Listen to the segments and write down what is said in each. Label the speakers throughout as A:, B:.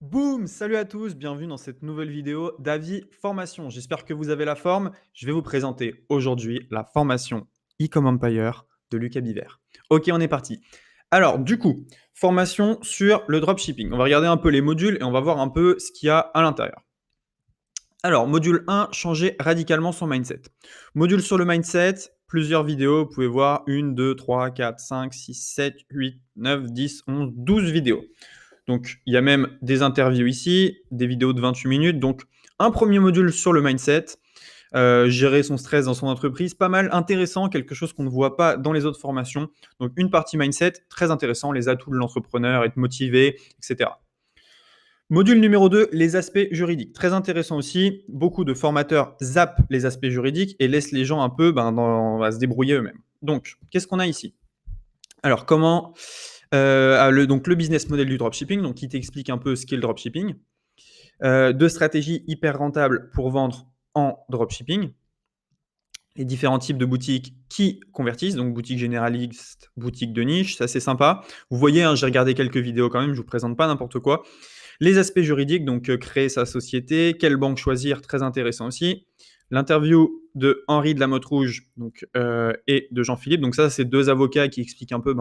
A: Boum! Salut à tous, bienvenue dans cette nouvelle vidéo d'Avis Formation. J'espère que vous avez la forme. Je vais vous présenter aujourd'hui la formation E-Com Empire de Lucas Biver. Ok, on est parti. Alors, du coup, formation sur le dropshipping. On va regarder un peu les modules et on va voir un peu ce qu'il y a à l'intérieur. Alors, module 1, changer radicalement son mindset. Module sur le mindset, plusieurs vidéos. Vous pouvez voir 1, 2, 3, 4, 5, 6, 7, 8, 9, 10, 11, 12 vidéos. Donc, il y a même des interviews ici, des vidéos de 28 minutes. Donc, un premier module sur le mindset, gérer son stress dans son entreprise, pas mal intéressant, quelque chose qu'on ne voit pas dans les autres formations. Donc, une partie mindset, très intéressant, les atouts de l'entrepreneur, être motivé, etc. Module numéro 2, les aspects juridiques. Très intéressant aussi. Beaucoup de formateurs zappent les aspects juridiques et laissent les gens un peu à se débrouiller eux-mêmes. Donc, qu'est-ce qu'on a ici? Alors, comment donc le business model du dropshipping, donc qui t'explique un peu ce qu'est le dropshipping. Deux stratégies hyper rentables pour vendre en dropshipping. Les différents types de boutiques qui convertissent, donc boutique généraliste, boutique de niche, ça c'est sympa. Vous voyez, j'ai regardé quelques vidéos quand même, je vous présente pas n'importe quoi. Les aspects juridiques, donc créer sa société, quelle banque choisir, très intéressant aussi. L'interview de Henri de la Motte Rouge et de Jean-Philippe. Donc ça, c'est deux avocats qui expliquent un peu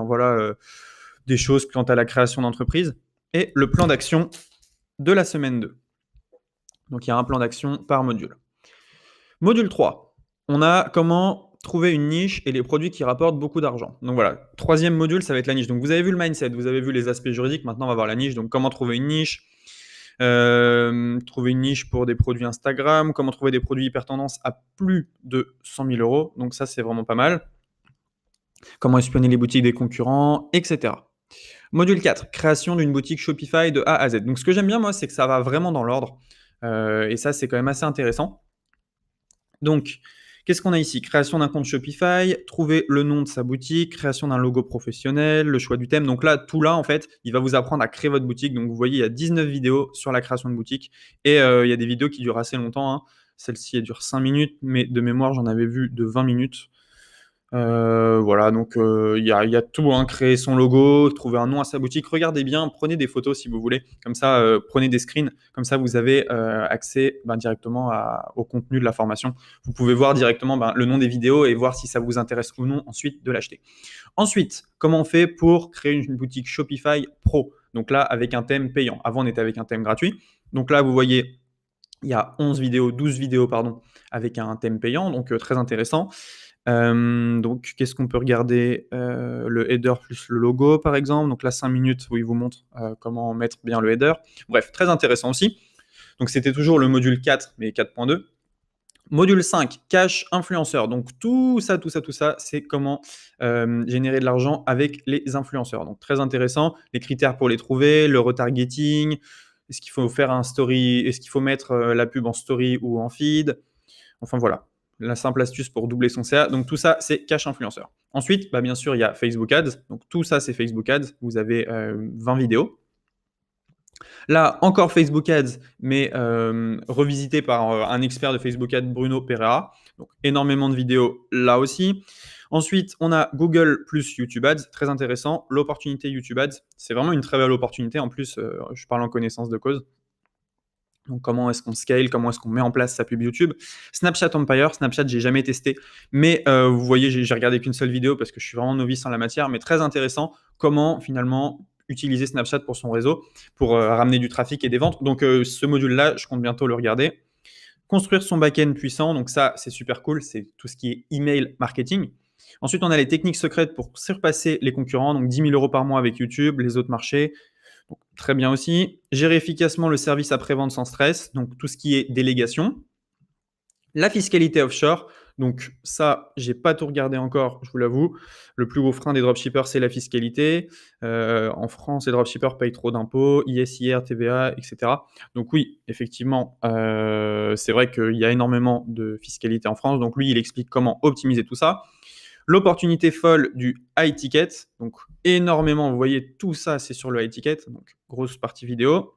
A: des choses quant à la création d'entreprise. Et le plan d'action de la semaine 2. Donc il y a un plan d'action par module. Module 3, on a comment trouver une niche et les produits qui rapportent beaucoup d'argent. Donc voilà, troisième module, ça va être la niche. Donc vous avez vu le mindset, vous avez vu les aspects juridiques, maintenant on va voir la niche. Donc comment trouver une niche, trouver une niche pour des produits Instagram, comment trouver des produits hyper tendance à plus de 100 000 euros. Donc ça, c'est vraiment pas mal. Comment espionner les boutiques des concurrents, etc. Module 4, création d'une boutique Shopify de A à Z. Donc ce que j'aime bien, moi, c'est que ça va vraiment dans l'ordre. Et ça, c'est quand même assez intéressant. Donc, qu'est-ce qu'on a ici? Création d'un compte Shopify, trouver le nom de sa boutique, création d'un logo professionnel, le choix du thème. Donc là, tout là, en fait, il va vous apprendre à créer votre boutique. Donc vous voyez, il y a 19 vidéos sur la création de boutique. Et il y a des vidéos qui durent assez longtemps, hein. Celle-ci, elle dure 5 minutes, mais de mémoire, j'en avais vu de 20 minutes. Voilà, donc il y a tout, hein, créer son logo, trouver un nom à sa boutique. Regardez bien, prenez des photos si vous voulez. Comme ça, prenez des screens. Comme ça, vous avez accès directement au contenu de la formation. Vous pouvez voir directement le nom des vidéos et voir si ça vous intéresse ou non ensuite de l'acheter. Ensuite, comment on fait pour créer une boutique Shopify Pro? Donc là, avec un thème payant. Avant, on était avec un thème gratuit. Donc là, vous voyez, il y a 12 vidéos, pardon, avec un thème payant, donc très intéressant. Donc, qu'est-ce qu'on peut regarder? Le header plus le logo, par exemple. Donc là, 5 minutes où il vous montre comment mettre bien le header. Bref, très intéressant aussi. Donc, c'était toujours le module 4, mais 4.2. Module 5, cash influenceur. Donc, tout ça, c'est comment générer de l'argent avec les influenceurs. Donc, très intéressant. Les critères pour les trouver, le retargeting. Est-ce qu'il faut faire un story? Est-ce qu'il faut mettre la pub en story ou en feed? Enfin voilà, la simple astuce pour doubler son CA. Donc tout ça, c'est cash influenceur. Ensuite, bien sûr, il y a Facebook Ads. Donc tout ça, c'est Facebook Ads. Vous avez 20 vidéos. Là, encore Facebook Ads, mais revisité par un expert de Facebook Ads, Bruno Pereira. Donc énormément de vidéos là aussi. Ensuite, on a Google plus YouTube Ads, très intéressant. L'opportunité YouTube Ads, c'est vraiment une très belle opportunité. En plus, je parle en connaissance de cause. Donc, comment est-ce qu'on scale, comment est-ce qu'on met en place sa pub YouTube. Snapchat Empire, Snapchat, j'ai jamais testé, mais vous voyez, j'ai regardé qu'une seule vidéo parce que je suis vraiment novice en la matière, mais très intéressant comment finalement utiliser Snapchat pour son réseau, pour ramener du trafic et des ventes. Donc, ce module-là, je compte bientôt le regarder. Construire son back-end puissant, donc ça, c'est super cool, c'est tout ce qui est email marketing. Ensuite, on a les techniques secrètes pour surpasser les concurrents, donc 10 000 euros par mois avec YouTube, les autres marchés. Donc, très bien aussi. Gérer efficacement le service après-vente sans stress, donc tout ce qui est délégation. La fiscalité offshore, donc ça, j'ai pas tout regardé encore, je vous l'avoue. Le plus gros frein des dropshippers, c'est la fiscalité. En France, les dropshippers payent trop d'impôts, ISIR, TVA, etc. Donc oui, effectivement, c'est vrai qu'il y a énormément de fiscalité en France. Donc lui, il explique comment optimiser tout ça. L'opportunité folle du high ticket, donc énormément, vous voyez, tout ça, c'est sur le high ticket, donc grosse partie vidéo.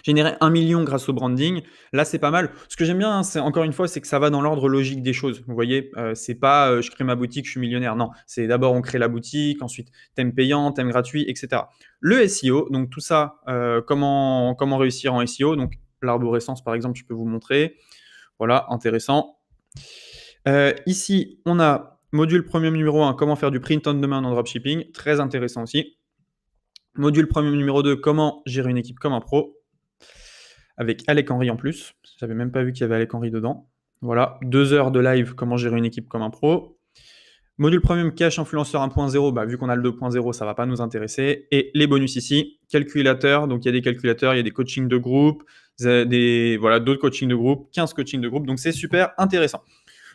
A: Générer 1 million grâce au branding, là, c'est pas mal. Ce que j'aime bien, hein, c'est encore une fois, c'est que ça va dans l'ordre logique des choses. Vous voyez? C'est pas, je crée ma boutique, je suis millionnaire. Non, c'est d'abord on crée la boutique, ensuite thème payant, thème gratuit et cetera. Le SEO, donc tout ça, comment réussir en SEO? Donc l'arborescence, par exemple, je peux vous montrer. Voilà, intéressant. Ici, on a module premium numéro 1, comment faire du print on demand en dropshipping, très intéressant aussi. Module premium numéro 2, comment gérer une équipe comme un pro, avec Alec Henry en plus. J'avais même pas vu qu'il y avait Alec Henry dedans. Voilà, 2 heures de live, comment gérer une équipe comme un pro. Module premium cash influenceur 1.0, bah, vu qu'on a le 2.0, ça va pas nous intéresser. Et les bonus ici, calculateur, donc il y a des calculateurs, il y a des coachings de groupe, voilà, d'autres coachings de groupe, 15 coachings de groupe, donc c'est super intéressant.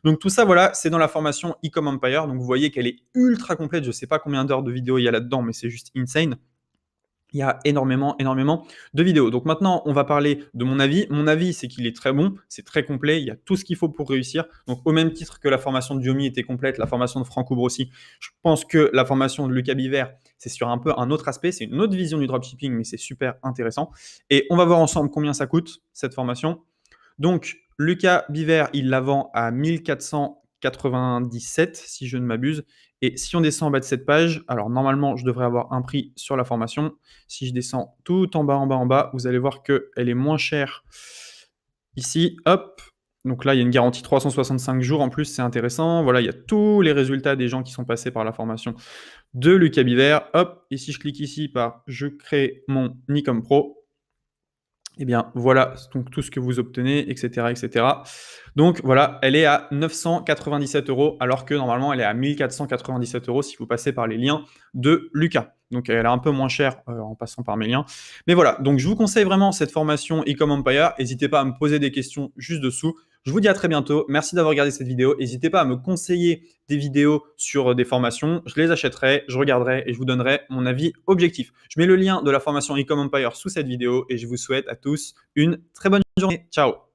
A: Donc tout ça, voilà, c'est dans la formation Ecom Empire. Donc vous voyez qu'elle est ultra complète. Je sais pas combien d'heures de vidéos il y a là-dedans, mais c'est juste insane. Il y a énormément de vidéos. Donc maintenant, on va parler de mon avis. Mon avis, c'est qu'il est très bon, c'est très complet, il y a tout ce qu'il faut pour réussir. Donc au même titre que la formation de Diomi était complète, la formation de Franck Oubre aussi, je pense que la formation de Lucas Biver, c'est sur un peu un autre aspect, c'est une autre vision du dropshipping, mais c'est super intéressant. Et on va voir ensemble combien ça coûte, cette formation. Donc Lucas Biver, il la vend à 1497, si je ne m'abuse. Et si on descend en bas de cette page, alors normalement, je devrais avoir un prix sur la formation. Si je descends tout en bas, vous allez voir qu'elle est moins chère ici. Hop. Donc là, il y a une garantie 365 jours en plus, c'est intéressant. Voilà, il y a tous les résultats des gens qui sont passés par la formation de Lucas Biver. Hop. Et si je clique ici par je crée mon Ecom Pro, eh bien, voilà donc tout ce que vous obtenez, etc., etc. Donc voilà, elle est à 997 € alors que normalement elle est à 1497 € si vous passez par les liens de Lucas. Donc elle est un peu moins chère en passant par mes liens. Mais voilà, donc je vous conseille vraiment cette formation Ecom Empire. N'hésitez pas à me poser des questions juste dessous. Je vous dis à très bientôt. Merci d'avoir regardé cette vidéo. N'hésitez pas à me conseiller des vidéos sur des formations. Je les achèterai, je regarderai et je vous donnerai mon avis objectif. Je mets le lien de la formation Ecom Empire sous cette vidéo et je vous souhaite à tous une très bonne journée. Ciao!